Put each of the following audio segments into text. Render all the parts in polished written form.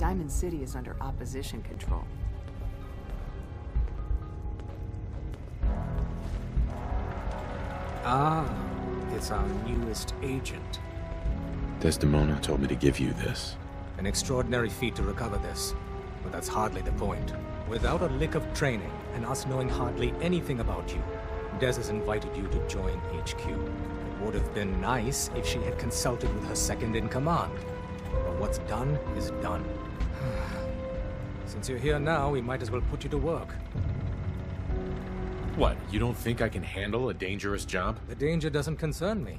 Diamond City is under opposition control. Ah, it's our newest agent. Desdemona told me to give you this. An extraordinary feat to recover this, but that's hardly the point. Without a lick of training, and us knowing hardly anything about you, Des has invited you to join HQ. It would have been nice if she had consulted with her second-in-command. But what's done is done. Since you're here now, we might as well put you to work. What, you don't think I can handle a dangerous job? The danger doesn't concern me.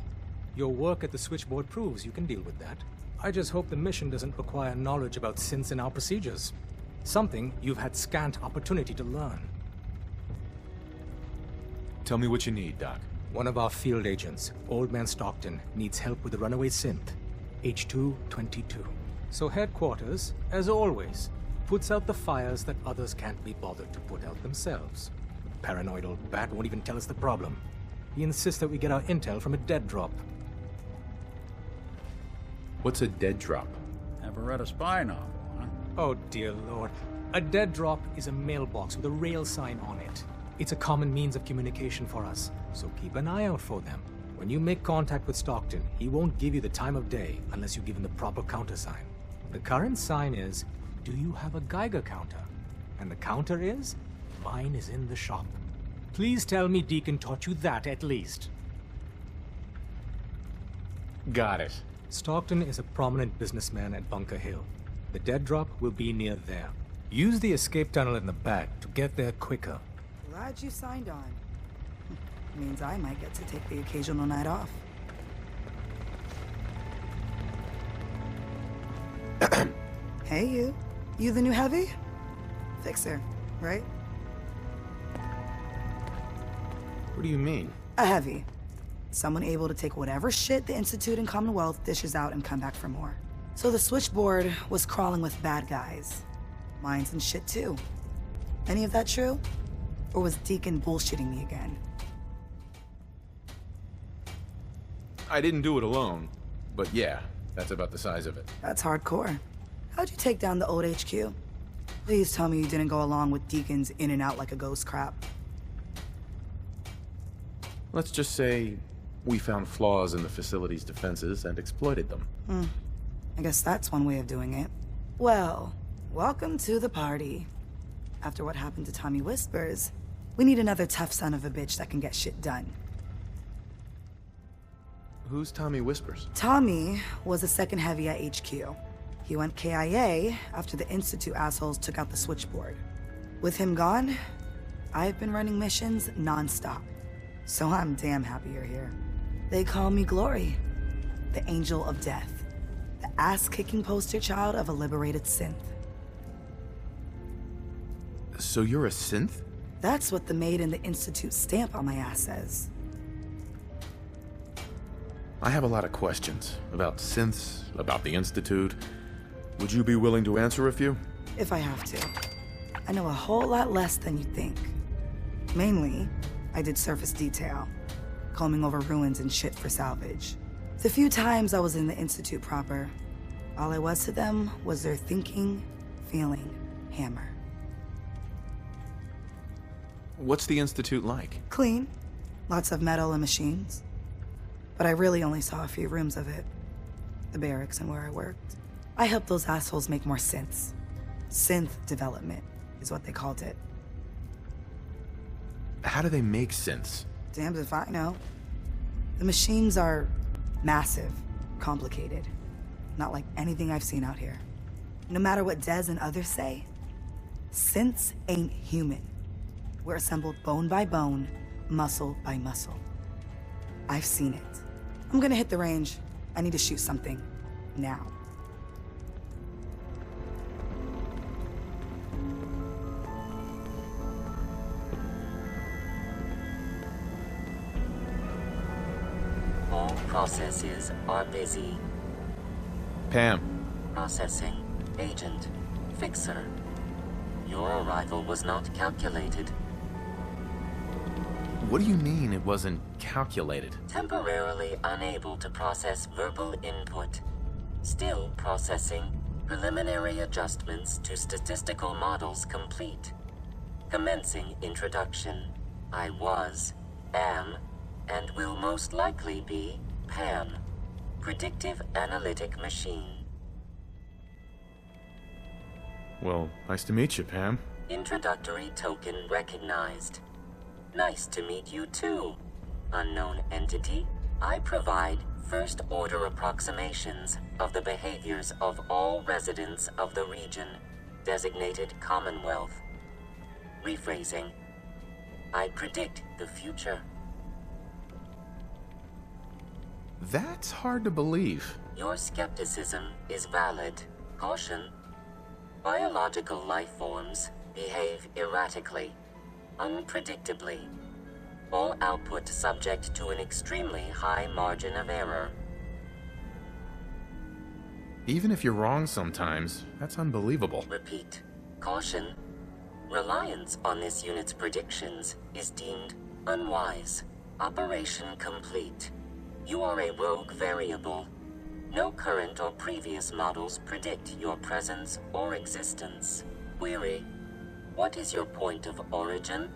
Your work at the switchboard proves you can deal with that. I just hope the mission doesn't require knowledge about synths and our procedures. Something you've had scant opportunity to learn. Tell me what you need, Doc. One of our field agents, Old Man Stockton, needs help with the runaway synth, H222. So headquarters, as always, puts out the fires that others can't be bothered to put out themselves. The paranoid old bat won't even tell us the problem. He insists that we get our intel from a dead drop. What's a dead drop? Ever read a spy novel, huh? Oh dear lord. A dead drop is a mailbox with a rail sign on it. It's a common means of communication for us, so keep an eye out for them. When you make contact with Stockton, he won't give you the time of day unless you give him the proper countersign. The current sign is, do you have a Geiger counter? And the counter is, mine is in the shop. Please tell me Deacon taught you that at least. Got it. Stockton is a prominent businessman at Bunker Hill. The dead drop will be near there. Use the escape tunnel in the back to get there quicker. Glad you signed on. Means I might get to take the occasional night off. Hey, you. You the new heavy? Fixer, right? What do you mean? A heavy. Someone able to take whatever shit the Institute and Commonwealth dishes out and come back for more. So the switchboard was crawling with bad guys. Mines and shit too. Any of that true? Or was Deacon bullshitting me again? I didn't do it alone, but yeah, that's about the size of it. That's hardcore. How'd you take down the old HQ? Please tell me you didn't go along with Deacon's in and out like a ghost crap. Let's just say we found flaws in the facility's defenses and exploited them. I guess that's one way of doing it. Well, welcome to the party. After what happened to Tommy Whispers, we need another tough son of a bitch that can get shit done. Who's Tommy Whispers? Tommy was a second heavy at HQ. He went KIA after the Institute assholes took out the switchboard. With him gone, I've been running missions non-stop. So I'm damn happy you're here. They call me Glory, the Angel of Death, the ass-kicking poster child of a liberated synth. So you're a synth? That's what the Made in the Institute stamp on my ass says. I have a lot of questions about synths, about the Institute. Would you be willing to answer a few? If I have to. I know a whole lot less than you think. Mainly, I did surface detail, combing over ruins and shit for salvage. The few times I was in the Institute proper, all I was to them was their thinking, feeling hammer. What's the Institute like? Clean. Lots of metal and machines. But I really only saw a few rooms of it. The barracks and where I worked. I helped those assholes make more synths. Synth development is what they called it. How do they make synths? Damned if I know. The machines are massive, complicated. Not like anything I've seen out here. No matter what Des and others say, synths ain't human. We're assembled bone by bone, muscle by muscle. I've seen it. I'm gonna hit the range. I need to shoot something. Now. All processes are busy. Pam. Processing. Agent. Fixer. Your arrival was not calculated. What do you mean it wasn't calculated? Temporarily unable to process verbal input. Still processing. Preliminary adjustments to statistical models complete. Commencing introduction. I was, am, and will most likely be Pam. Predictive Analytic Machine. Well, nice to meet you, Pam. Introductory token recognized. Nice to meet you too. Unknown entity, I provide first-order approximations of the behaviors of all residents of the region, designated Commonwealth. Rephrasing. I predict the future. That's hard to believe. Your skepticism is valid. Caution. Biological life forms behave erratically, unpredictably. All output subject to an extremely high margin of error. Even if you're wrong sometimes, that's unbelievable. Repeat. Caution. Reliance on this unit's predictions is deemed unwise. Operation complete. You are a rogue variable. No current or previous models predict your presence or existence. Query. What is your point of origin?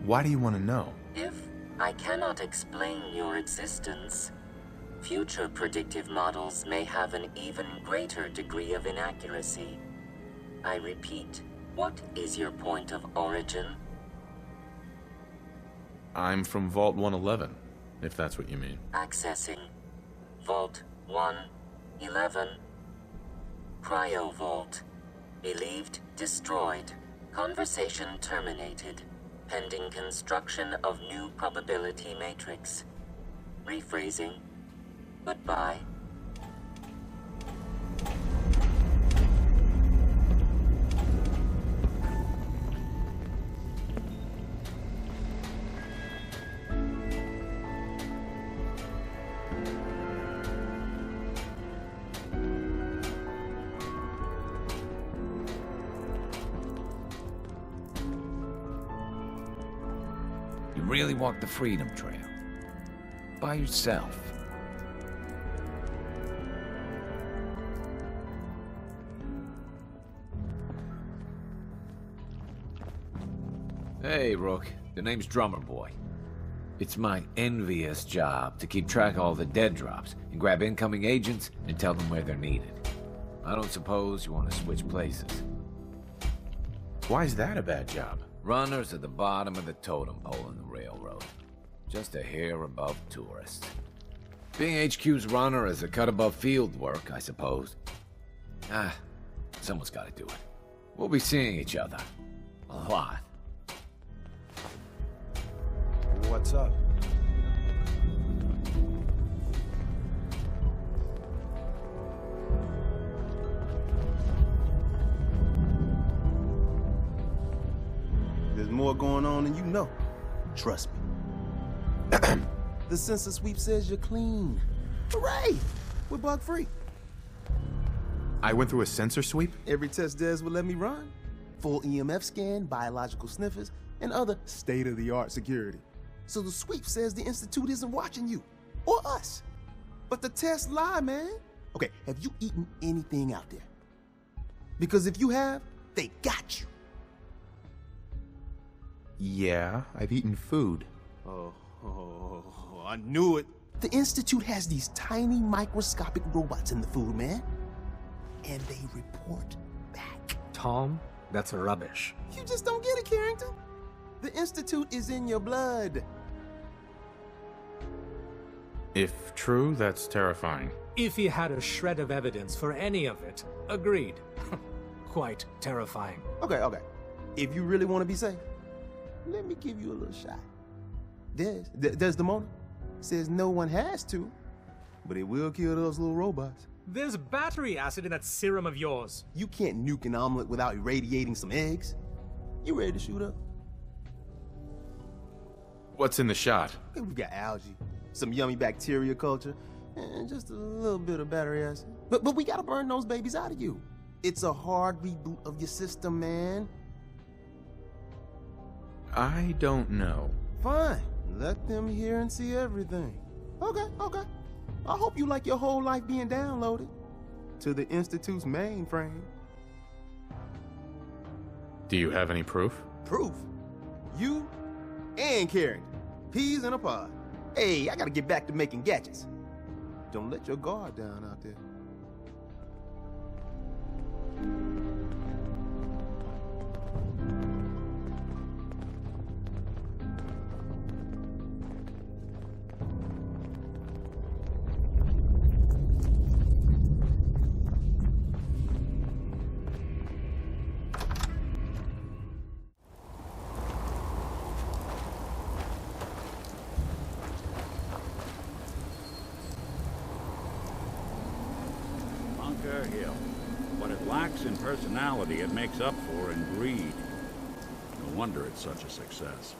Why do you want to know? If I cannot explain your existence, future predictive models may have an even greater degree of inaccuracy. I repeat, what is your point of origin? I'm from Vault 111, if that's what you mean. Accessing. Vault 111. Cryo Vault. Believed destroyed. Conversation terminated. Pending construction of new probability matrix. Rephrasing. Goodbye. You really walk the Freedom Trail. By yourself. Hey, Rook. The name's Drummer Boy. It's my envious job to keep track of all the dead drops and grab incoming agents and tell them where they're needed. I don't suppose you want to switch places. Why is that a bad job? Runners at the bottom of the totem pole in the railroad. Just a hair above tourists. Being HQ's runner is a cut above field work, I suppose. Someone's got to do it. We'll be seeing each other. A lot. What's up? There's more going on than you know. Trust me. The sensor sweep says you're clean. Hooray! We're bug-free. I went through a sensor sweep? Every test Des would let me run. Full EMF scan, biological sniffers, and other state-of-the-art security. So the sweep says the Institute isn't watching you. Or us. But the tests lie, man. Okay, have you eaten anything out there? Because if you have, they got you. Yeah, I've eaten food. Oh, I knew it. The Institute has these tiny microscopic robots in the food, man. And they report back. Tom, that's rubbish. You just don't get it, Carrington. The Institute is in your blood. If true, that's terrifying. If he had a shred of evidence for any of it, agreed. Quite terrifying. Okay. If you really want to be safe, let me give you a little shot. Desdemona says no one has to, but it will kill those little robots. There's battery acid in that serum of yours. You can't nuke an omelet without irradiating some eggs. You ready to shoot up? What's in the shot? Okay, we've got algae, some yummy bacteria culture, and just a little bit of battery acid. But we gotta burn those babies out of you. It's a hard reboot of your system, man. I don't know. Fine. Let them hear and see everything. Okay. I hope you like your whole life being downloaded to the Institute's mainframe. Do you have any proof? Proof? You and Karen. Peas in a pod. Hey, I gotta get back to making gadgets. Don't let your guard down out there. Hill. What it lacks in personality, it makes up for in greed. No wonder it's such a success.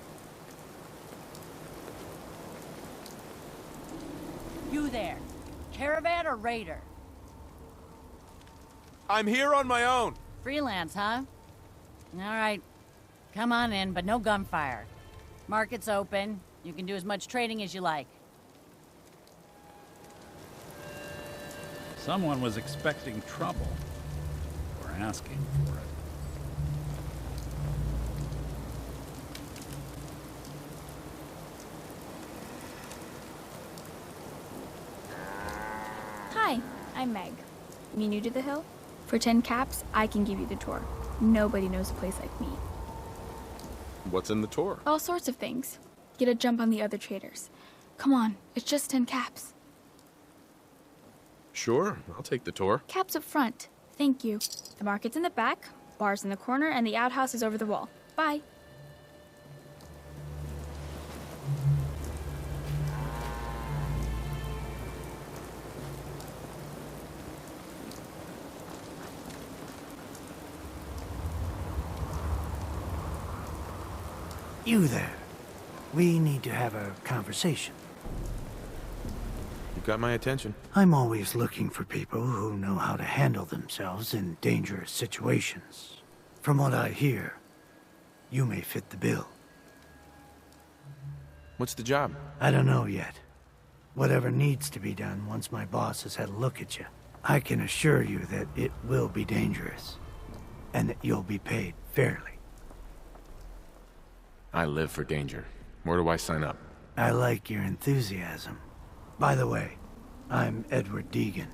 You there. Caravan or raider? I'm here on my own. Freelance, huh? All right. Come on in, but no gunfire. Market's open. You can do as much trading as you like. Someone was expecting trouble. Or asking for it. Hi, I'm Meg. You new to the hill? For 10 caps, I can give you the tour. Nobody knows a place like me. What's in the tour? All sorts of things. Get a jump on the other traders. Come on, it's just 10 caps. Sure, I'll take the tour. Caps up front. Thank you. The market's in the back, bar's in the corner, and the outhouse is over the wall. Bye. You there. We need to have a conversation. You got my attention. I'm always looking for people who know how to handle themselves in dangerous situations. From what I hear, you may fit the bill. What's the job? I don't know yet. Whatever needs to be done once my boss has had a look at you. I can assure you that it will be dangerous, and that you'll be paid fairly. I live for danger. Where do I sign up? I like your enthusiasm. By the way, I'm Edward Deegan.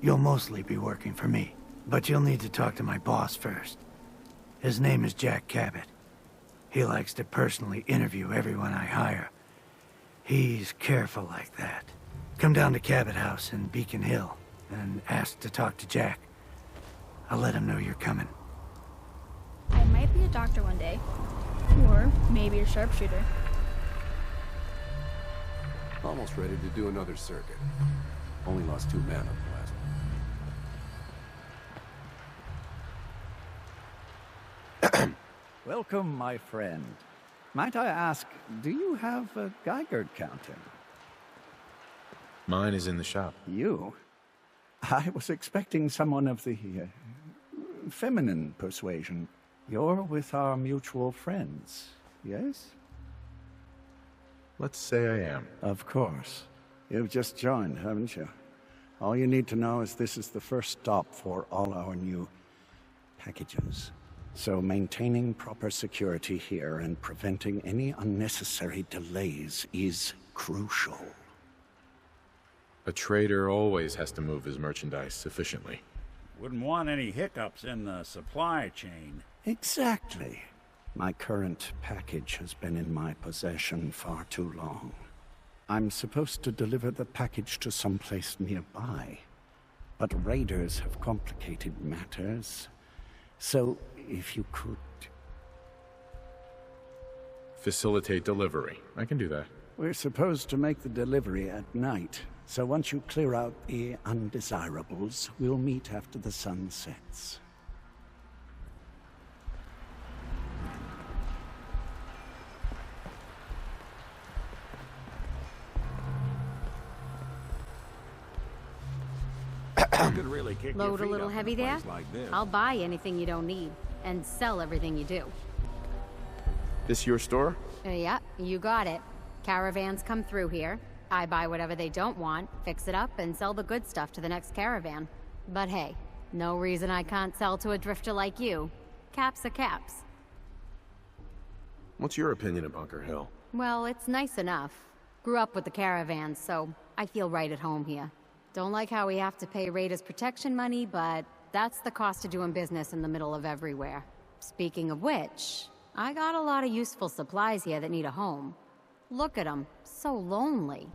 You'll mostly be working for me, but you'll need to talk to my boss first. His name is Jack Cabot. He likes to personally interview everyone I hire. He's careful like that. Come down to Cabot House in Beacon Hill and ask to talk to Jack. I'll let him know you're coming. I might be a doctor one day. Or maybe a sharpshooter. Almost ready to do another circuit. Only lost 2 men on the last one. Welcome, my friend. Might I ask, do you have a Geiger counter? Mine is in the shop. You? I was expecting someone of the feminine persuasion. You're with our mutual friends, yes? Let's say I am. Of course. You've just joined, haven't you? All you need to know is this is the first stop for all our new packages. So maintaining proper security here and preventing any unnecessary delays is crucial. A trader always has to move his merchandise efficiently. Wouldn't want any hiccups in the supply chain. Exactly. My current package has been in my possession far too long. I'm supposed to deliver the package to someplace nearby, but raiders have complicated matters. So, if you could... Facilitate delivery. I can do that. We're supposed to make the delivery at night, so once you clear out the undesirables, we'll meet after the sun sets. Really kick Load a little heavy there? Like I'll buy anything you don't need and sell everything you do. This your store? Yeah, you got it. Caravans come through here. I buy whatever they don't want, fix it up, and sell the good stuff to the next caravan. But hey, no reason I can't sell to a drifter like you. Caps are caps. What's your opinion of Bunker Hill? Well, it's nice enough. Grew up with the caravans, so I feel right at home here. Don't like how we have to pay Raiders protection money, but that's the cost of doing business in the middle of everywhere. Speaking of which, I got a lot of useful supplies here that need a home. Look at them, so lonely.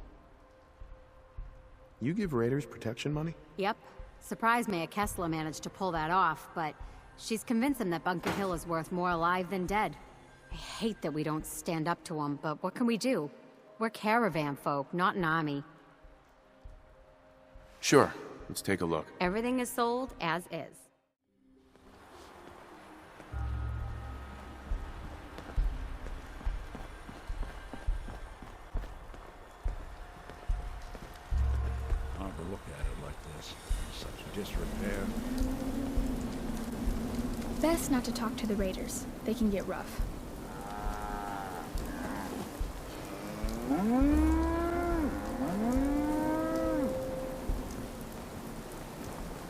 You give Raiders protection money? Yep. Surprised Mayor Kessler managed to pull that off, but she's convinced him that Bunker Hill is worth more alive than dead. I hate that we don't stand up to him, but what can we do? We're caravan folk, not an army. Sure. Let's take a look. Everything is sold as is. Hard to look at it like this. Such disrepair. Best not to talk to the Raiders. They can get rough.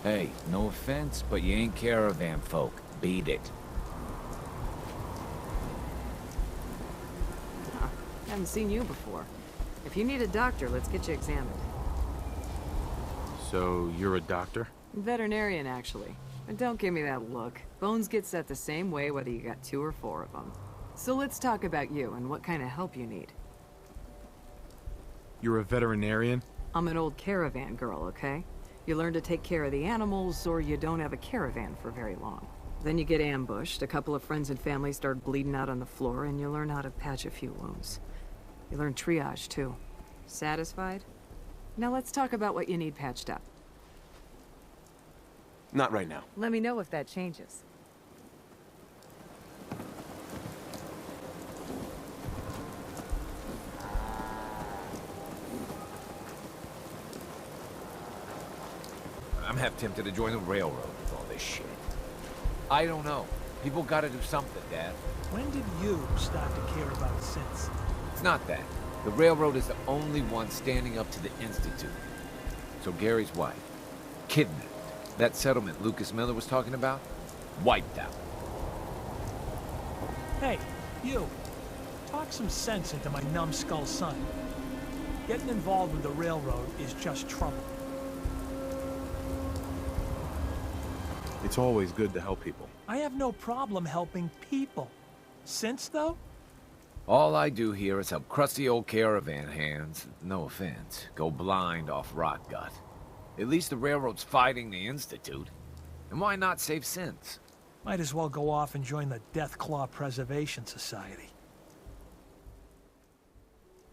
Hey, no offense, but you ain't caravan folk. Beat it. Haven't seen you before. If you need a doctor, let's get you examined. So, you're a doctor? Veterinarian, actually. And don't give me that look. Bones get set the same way whether you got 2 or 4 of them. So let's talk about you and what kind of help you need. You're a veterinarian? I'm an old caravan girl, okay? You learn to take care of the animals, or you don't have a caravan for very long. Then you get ambushed, a couple of friends and family start bleeding out on the floor, and you learn how to patch a few wounds. You learn triage, too. Satisfied? Now let's talk about what you need patched up. Not right now. Let me know if that changes. I'm half tempted to join the railroad with all this shit. I don't know. People gotta do something, Dad. When did you start to care about sense? It's not that. The railroad is the only one standing up to the Institute. So Gary's wife, kidnapped. That settlement Lucas Miller was talking about, wiped out. Hey, you. Talk some sense into my numbskull son. Getting involved with the railroad is just trouble. It's always good to help people. I have no problem helping people. Sense, though? All I do here is help crusty old caravan hands, no offense, go blind off rot gut. At least the railroad's fighting the Institute. And why not save Synths? Might as well go off and join the Death Claw Preservation Society.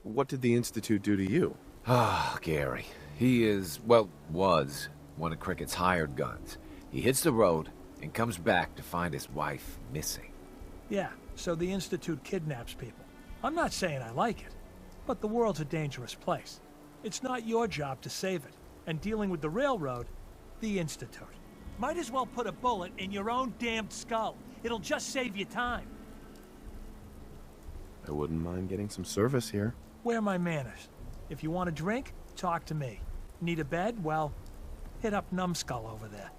What did the Institute do to you? Ah, Gary. He is, well, was one of Cricket's hired guns. He hits the road and comes back to find his wife missing. Yeah, so the Institute kidnaps people. I'm not saying I like it, but the world's a dangerous place. It's not your job to save it. And dealing with the railroad, the Institute. Might as well put a bullet in your own damned skull. It'll just save you time. I wouldn't mind getting some service here. Where are my manners? If you want a drink, talk to me. Need a bed? Well, hit up Numbskull over there.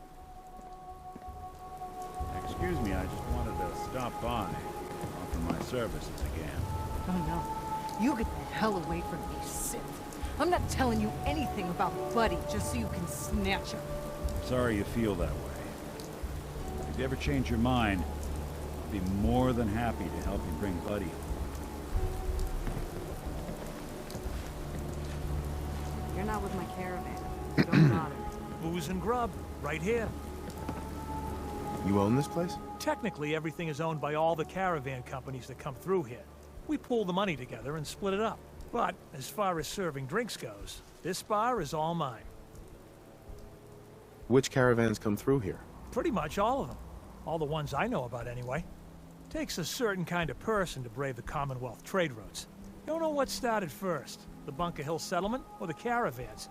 Excuse me, I just wanted to stop by. Offer my services again. Oh no. You get the hell away from me, Sith. I'm not telling you anything about Buddy just so you can snatch him. Sorry you feel that way. If you ever change your mind, I'll be more than happy to help you bring Buddy home. You're not with my caravan. Don't bother. Booze and grub, right here. You own this place? Technically, everything is owned by all the caravan companies that come through here. We pool the money together and split it up. But as far as serving drinks goes, this bar is all mine. Which caravans come through here? Pretty much all of them. All the ones I know about, anyway. Takes a certain kind of person to brave the Commonwealth trade routes. Don't know what started first, the Bunker Hill settlement or the caravans.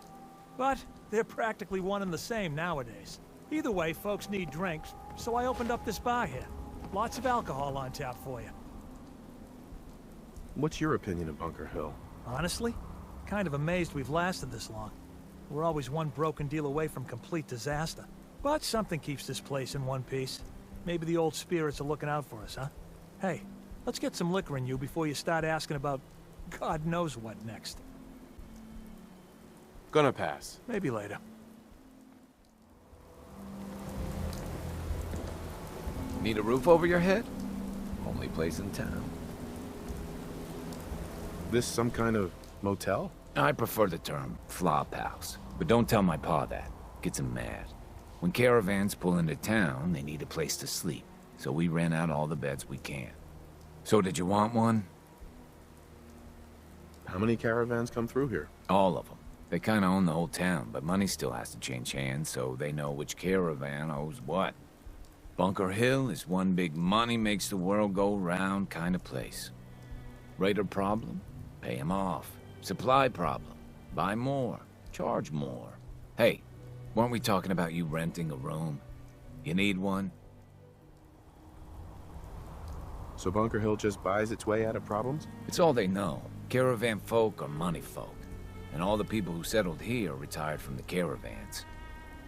But they're practically one and the same nowadays. Either way, folks need drinks, so I opened up this bar here. Lots of alcohol on tap for you. What's your opinion of Bunker Hill? Honestly, Kind of amazed we've lasted this long. We're always one broken deal away from complete disaster. But something keeps this place in one piece. Maybe the old spirits are looking out for us, huh? Hey, let's get some liquor in you before you start asking about God knows what next. Gonna pass. Maybe later. Need a roof over your head? Only place in town. This some kind of motel? I prefer the term flop house, but don't tell my pa that. Gets him mad. When caravans pull into town, they need a place to sleep, so we rent out all the beds we can. So did you want one? How many caravans come through here? All of them. They kinda own the whole town, but money still has to change hands, so they know which caravan owes what. Bunker Hill is one big money makes the world go round kind of place. Raider problem? Pay him off. Supply problem? Buy more. Charge more. Hey, weren't we talking about you renting a room? You need one? So Bunker Hill just buys its way out of problems? It's all they know. Caravan folk are money folk. And all the people who settled here retired from the caravans.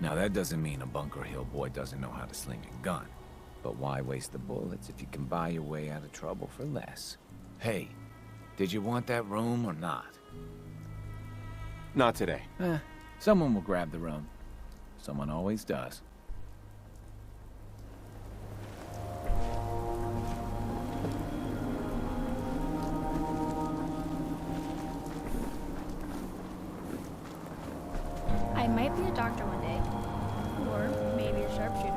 Now that doesn't mean a Bunker Hill boy doesn't know how to sling a gun. But why waste the bullets if you can buy your way out of trouble for less? Hey, did you want that room or not? Not today. Someone will grab the room. Someone always does. I might be a doctor one day. Or maybe a sharpshooter.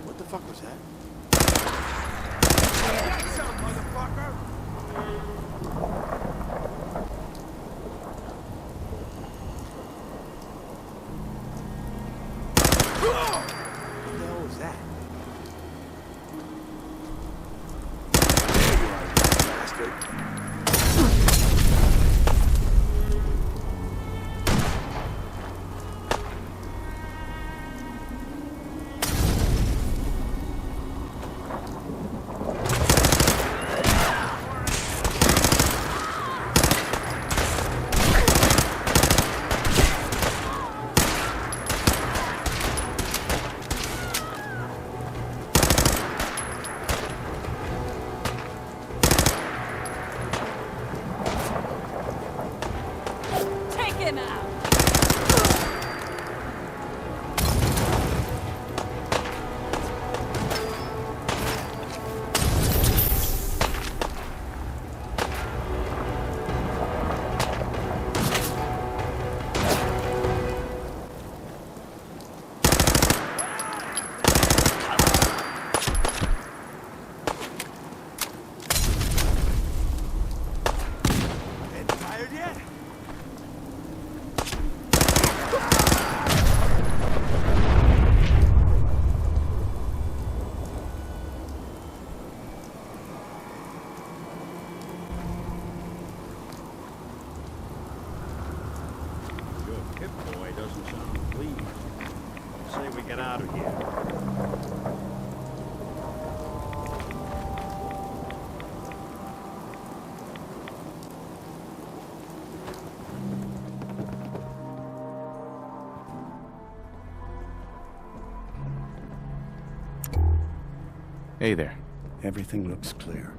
What the fuck was that? What the hell was that? Bastard. Get out of here. Hey there. Everything looks clear.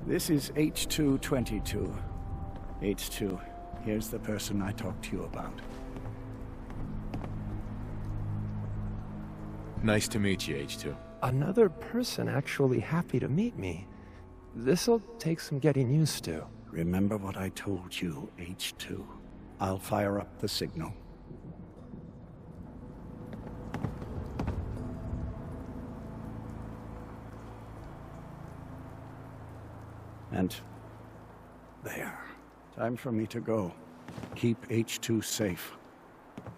This is H222. H2, here's the person I talked to you about. Nice to meet you, H2. Another person actually happy to meet me. This'll take some getting used to. Remember what I told you, H2. I'll fire up the signal. And There. Time for me to go. Keep H2 safe.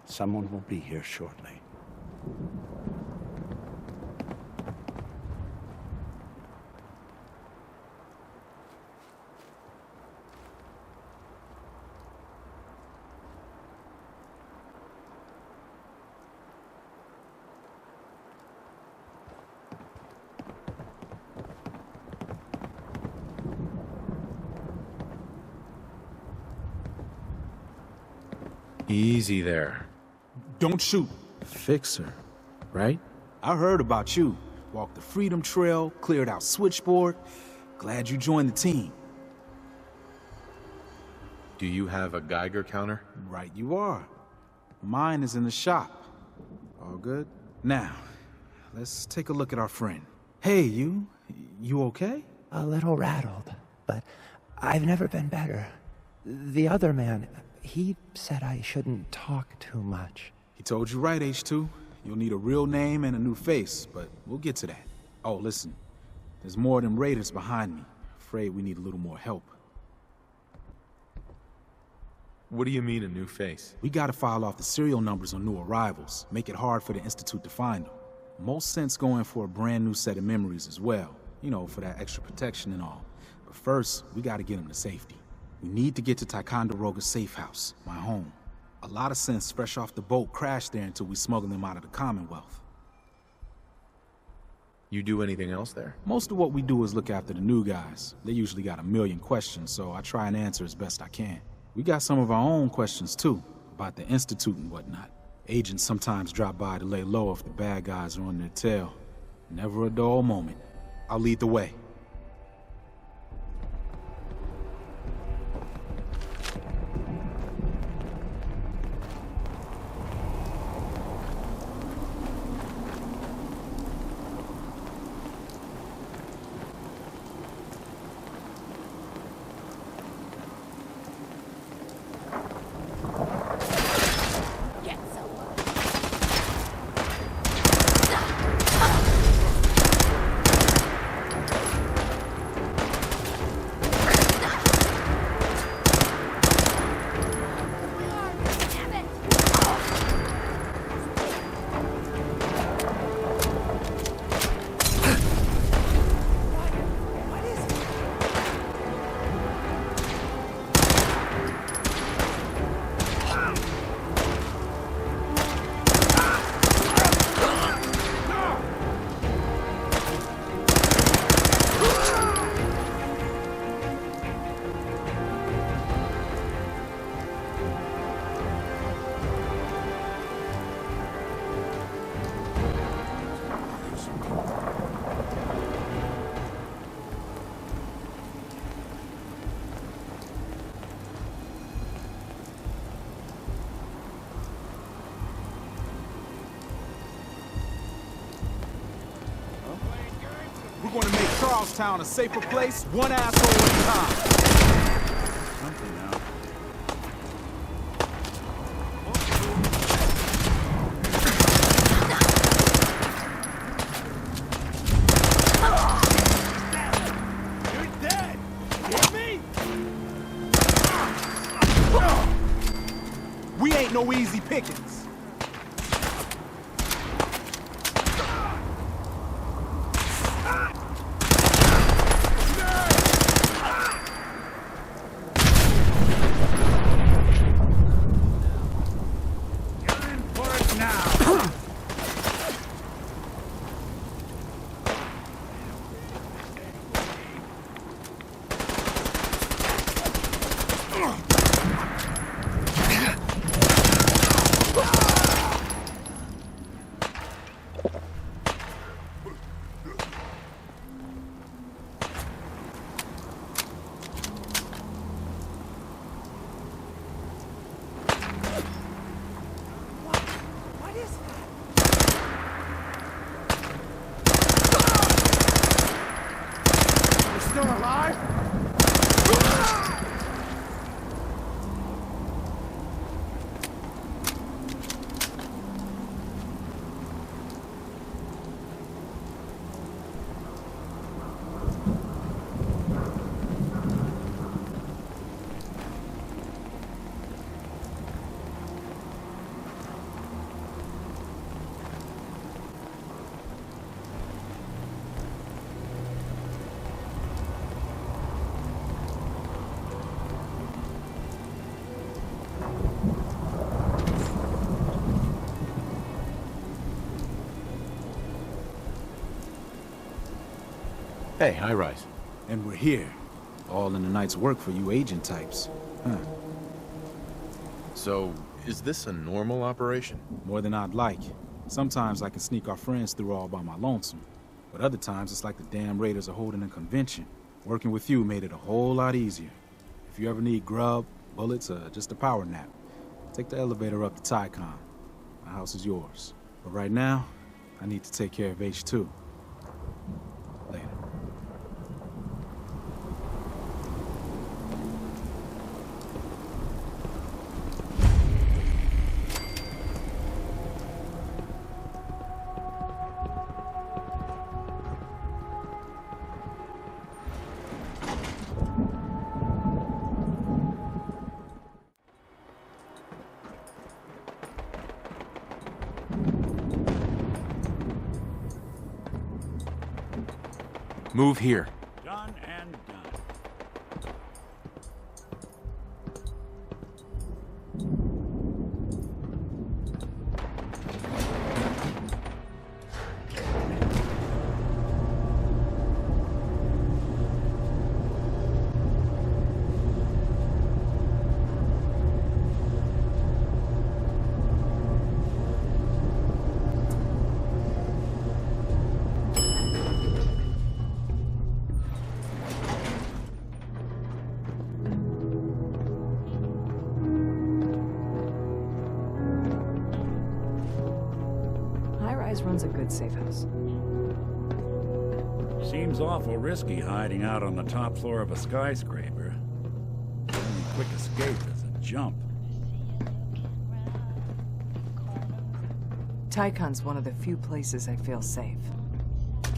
Someone will be here shortly. Easy there. Don't shoot. Fixer, right? I heard about you. Walked the Freedom Trail, cleared out Switchboard. Glad you joined the team. Do you have a Geiger counter? Right you are. Mine is in the shop. All good? Now, let's take a look at our friend. Hey, you okay? A little rattled, but I've never been better. The other man, he said I shouldn't talk too much. He told you right, H2. You'll need a real name and a new face, but we'll get to that. Oh, listen. There's more of them raiders behind me. Afraid we need a little more help. What do you mean, a new face? We gotta file off the serial numbers on new arrivals. Make it hard for the Institute to find them. Most sense going for a brand new set of memories as well. You know, for that extra protection and all. But first, we gotta get them to safety. We need to get to Ticonderoga's safe house, my home. A lot of synths fresh off the boat crashed there until we smuggled them out of the Commonwealth. You do anything else there? Most of what we do is look after the new guys. They usually got a million questions, so I try and answer as best I can. We got some of our own questions too, about the Institute and whatnot. Agents sometimes drop by to lay low if the bad guys are on their tail. Never a dull moment. I'll lead the way. We're gonna make Charlestown a safer place, one asshole at a time. Something now. You're dead! Hear me? We ain't no easy pickings. Hey, high rise. And we're here. All in the night's work for you agent types. Huh. So, is this a normal operation? More than I'd like. Sometimes I can sneak our friends through all by my lonesome. But other times it's like the damn Raiders are holding a convention. Working with you made it a whole lot easier. If you ever need grub, bullets, or just a power nap, take the elevator up to Tycon. My house is yours. But right now, I need to take care of H2. Later. Move here. Done and done. Runs a good safe house. Seems awful risky hiding out on the top floor of a skyscraper. The only quick escape is a jump. Tycon's one of the few places I feel safe.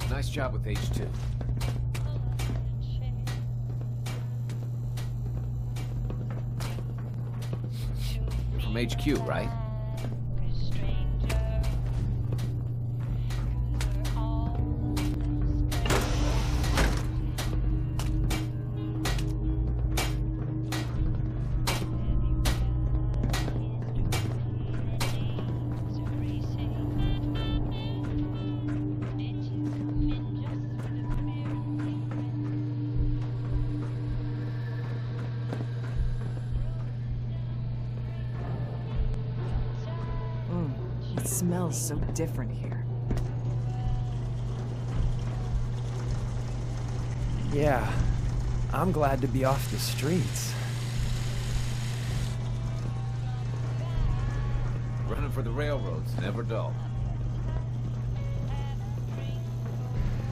Nice job with H2. You're from HQ, right? It smells so different here. Yeah, I'm glad to be off the streets. Running for the railroads, never dull.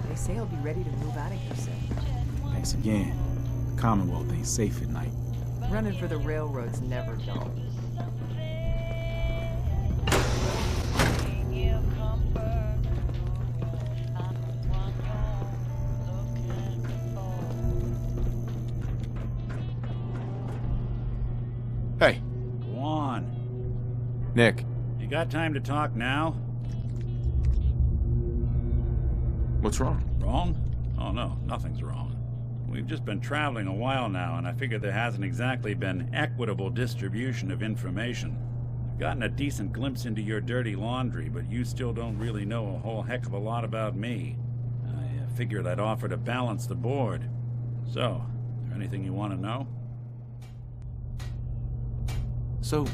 They say I'll be ready to move out of here soon. Thanks again. The Commonwealth ain't safe at night. Running for the railroads never dull. Hey. Go on. Nick. You got time to talk now? What's wrong? Wrong? Oh no, nothing's wrong. We've just been traveling a while now, and I figured there hasn't exactly been equitable distribution of information. I've gotten a decent glimpse into your dirty laundry, but you still don't really know a whole heck of a lot about me. I figured I'd offer to balance the board. So, is there anything you want to know? So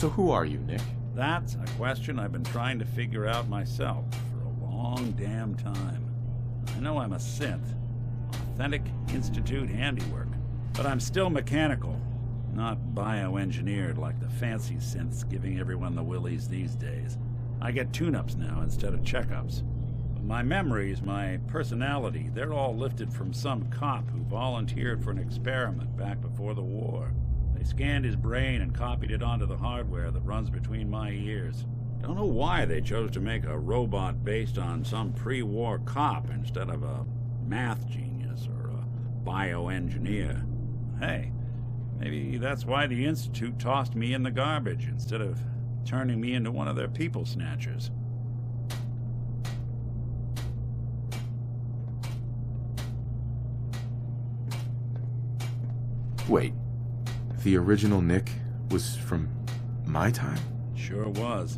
who are you, Nick? That's a question I've been trying to figure out myself for a long damn time. I know I'm a synth, authentic Institute handiwork, but I'm still mechanical, not bioengineered like the fancy synths giving everyone the willies these days. I get tune-ups now instead of checkups. My memories, my personality, they're all lifted from some cop who volunteered for an experiment back before the war. They scanned his brain and copied it onto the hardware that runs between my ears. Don't know why they chose to make a robot based on some pre-war cop instead of a math genius or a bioengineer. Hey, maybe that's why the Institute tossed me in the garbage instead of turning me into one of their people snatchers. Wait. The original Nick was from my time? Sure was.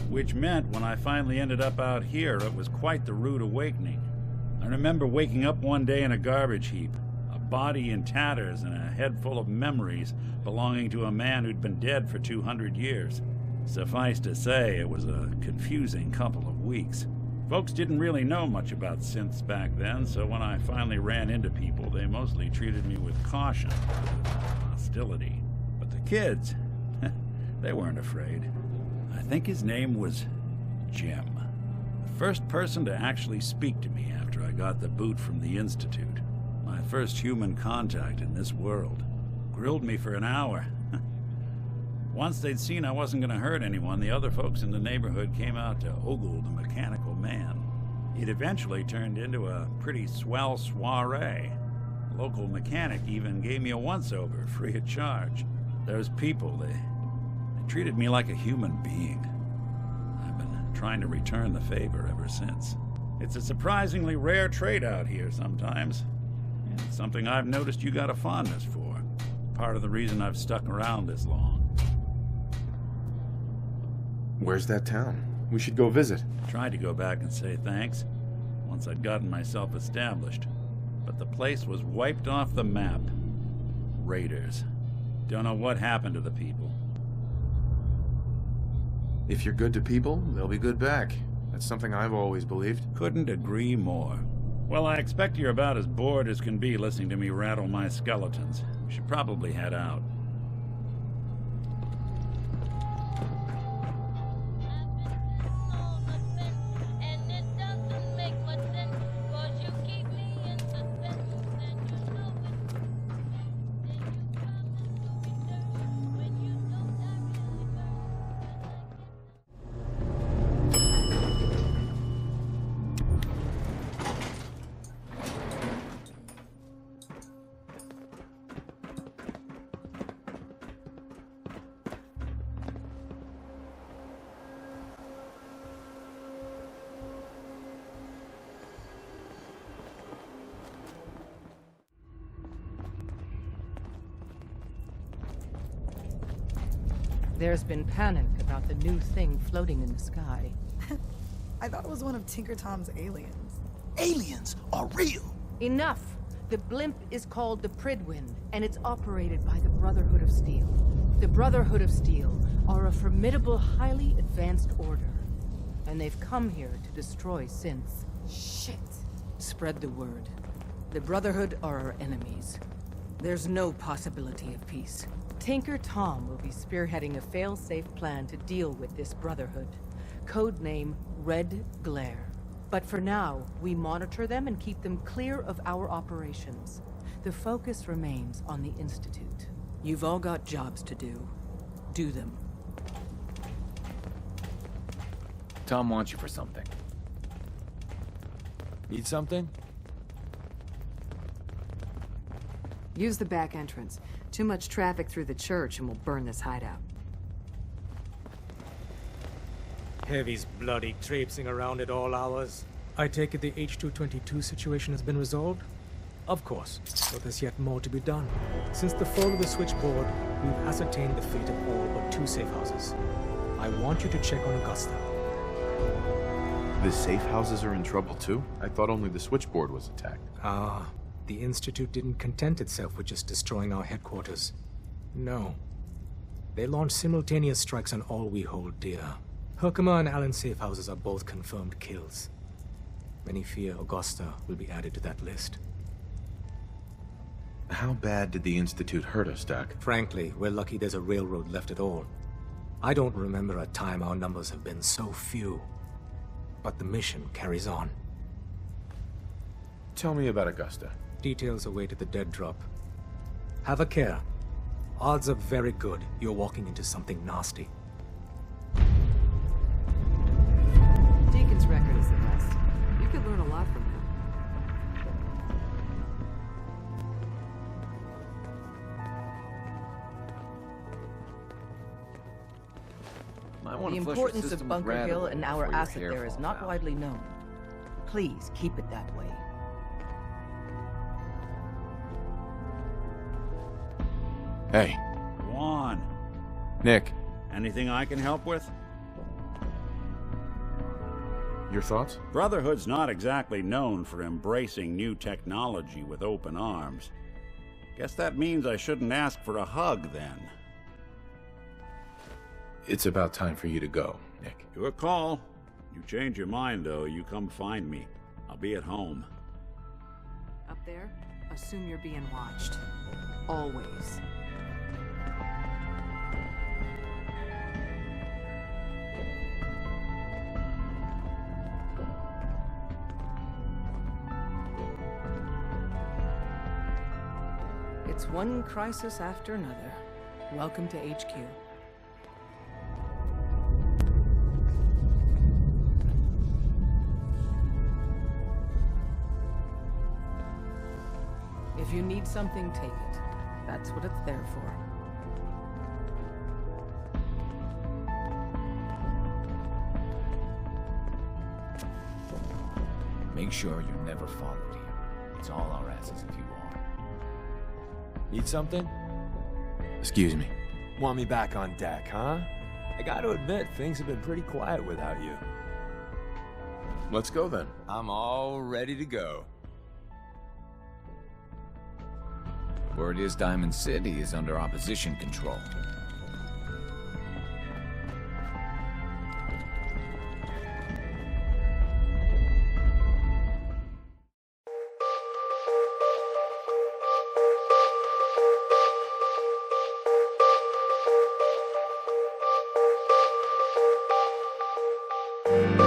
Which meant when I finally ended up out here, it was quite the rude awakening. I remember waking up one day in a garbage heap, a body in tatters and a head full of memories belonging to a man who'd been dead for 200 years. Suffice to say, it was a confusing couple of weeks. Folks didn't really know much about synths back then, so when I finally ran into people, they mostly treated me with caution, hostility. But the kids, they weren't afraid. I think his name was Jim. The first person to actually speak to me after I got the boot from the Institute. My first human contact in this world. Grilled me for an hour. Once they'd seen I wasn't going to hurt anyone, the other folks in the neighborhood came out to ogle the mechanical man. It eventually turned into a pretty swell soiree. A local mechanic even gave me a once-over, free of charge. Those people, they treated me like a human being. I've been trying to return the favor ever since. It's a surprisingly rare trait out here sometimes. It's something I've noticed you got a fondness for. Part of the reason I've stuck around this long. Where's that town? We should go visit. Tried to go back and say thanks, once I'd gotten myself established. But the place was wiped off the map. Raiders. Don't know what happened to the people. If you're good to people, they'll be good back. That's something I've always believed. Couldn't agree more. Well, I expect you're about as bored as can be listening to me rattle my skeletons. We should probably head out. There's been panic about the new thing floating in the sky. I thought it was one of Tinker Tom's aliens. Aliens are real! Enough! The blimp is called the Pridwin, and it's operated by the Brotherhood of Steel. The Brotherhood of Steel are a formidable, highly advanced order. And they've come here to destroy synths. Shit. Spread the word. The Brotherhood are our enemies. There's no possibility of peace. Tinker Tom will be spearheading a fail-safe plan to deal with this Brotherhood. Codename Red Glare. But for now, we monitor them and keep them clear of our operations. The focus remains on the Institute. You've all got jobs to do. Do them. Tom wants you for something. Need something? Use the back entrance. Too much traffic through the church and we'll burn this hideout. Heavy's bloody traipsing around at all hours. I take it the H-222 situation has been resolved? Of course, but there's yet more to be done. Since the fall of the switchboard, we've ascertained the fate of all but 2 safe houses. I want you to check on Augusta. The safe houses are in trouble too? I thought only the switchboard was attacked. Ah, the Institute didn't content itself with just destroying our headquarters. No. They launched simultaneous strikes on all we hold dear. Herkimer and Allen safe houses are both confirmed kills. Many fear Augusta will be added to that list. How bad did the Institute hurt us, Doc? Frankly, we're lucky there's a railroad left at all. I don't remember a time our numbers have been so few. But the mission carries on. Tell me about Augusta. Details await at the dead drop. Have a care. Odds are very good you're walking into something nasty. Deacon's record is the best. You could learn a lot from him. The importance of Bunker Hill and our asset there is not widely known. Please keep it that way. Hey. Juan. Nick. Anything I can help with? Your thoughts? Brotherhood's not exactly known for embracing new technology with open arms. Guess that means I shouldn't ask for a hug, then. It's about time for you to go, Nick. Your call. You change your mind, though, you come find me. I'll be at home. Up there, assume you're being watched. Always. It's one crisis after another. Welcome to HQ. If you need something, take it. That's what it's there for. Make sure you're never followed here. It's all our asses if you are. Need something? Excuse me. Want me back on deck, huh? I gotta admit, things have been pretty quiet without you. Let's go then. I'm all ready to go. Word is Diamond City is under opposition control. you